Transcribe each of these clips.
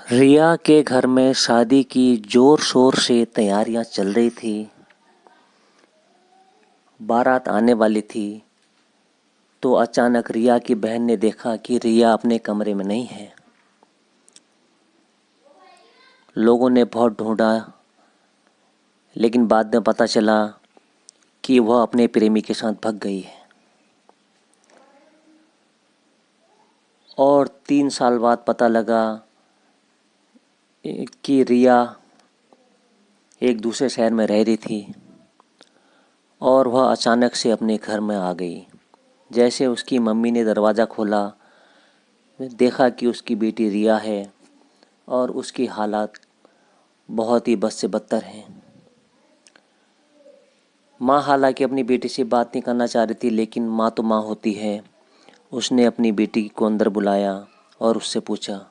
रिया के घर में शादी की जोर शोर से तैयारियां चल रही थी। बारात आने वाली थी तो अचानक रिया की बहन ने देखा कि रिया अपने कमरे में नहीं है। लोगों ने बहुत ढूंढा, लेकिन बाद में पता चला कि वह अपने प्रेमी के साथ भाग गई है। और 3 साल बाद पता लगा कि रिया एक दूसरे शहर में रह रही थी और वह अचानक से अपने घर में आ गई। जैसे उसकी मम्मी ने दरवाज़ा खोला, देखा कि उसकी बेटी रिया है और उसकी हालात बहुत ही बद से बदतर हैं। माँ हालांकि अपनी बेटी से बात नहीं करना चाह रही थी, लेकिन माँ तो माँ होती है। उसने अपनी बेटी को अंदर बुलाया और उससे पूछा,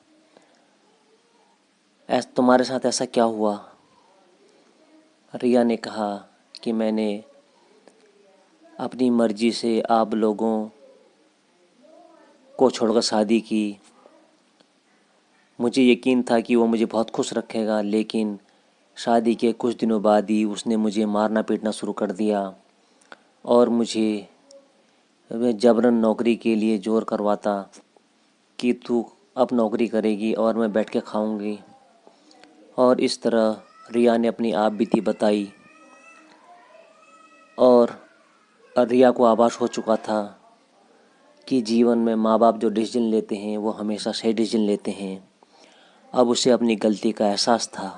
तुम्हारे साथ ऐसा क्या हुआ? रिया ने कहा कि मैंने अपनी मर्जी से आप लोगों को छोड़कर शादी की। मुझे यकीन था कि वो मुझे बहुत खुश रखेगा, लेकिन शादी के कुछ दिनों बाद ही उसने मुझे मारना पीटना शुरू कर दिया और मुझे जबरन नौकरी के लिए जोर करवाता कि तू अब नौकरी करेगी और मैं बैठ के खाऊंगी। और इस तरह रिया ने अपनी आप बीती बताई और रिया को आभास हो चुका था कि जीवन में माँ बाप जो डिसीजन लेते हैं वो हमेशा सही डिसीजन लेते हैं। अब उसे अपनी गलती का एहसास था।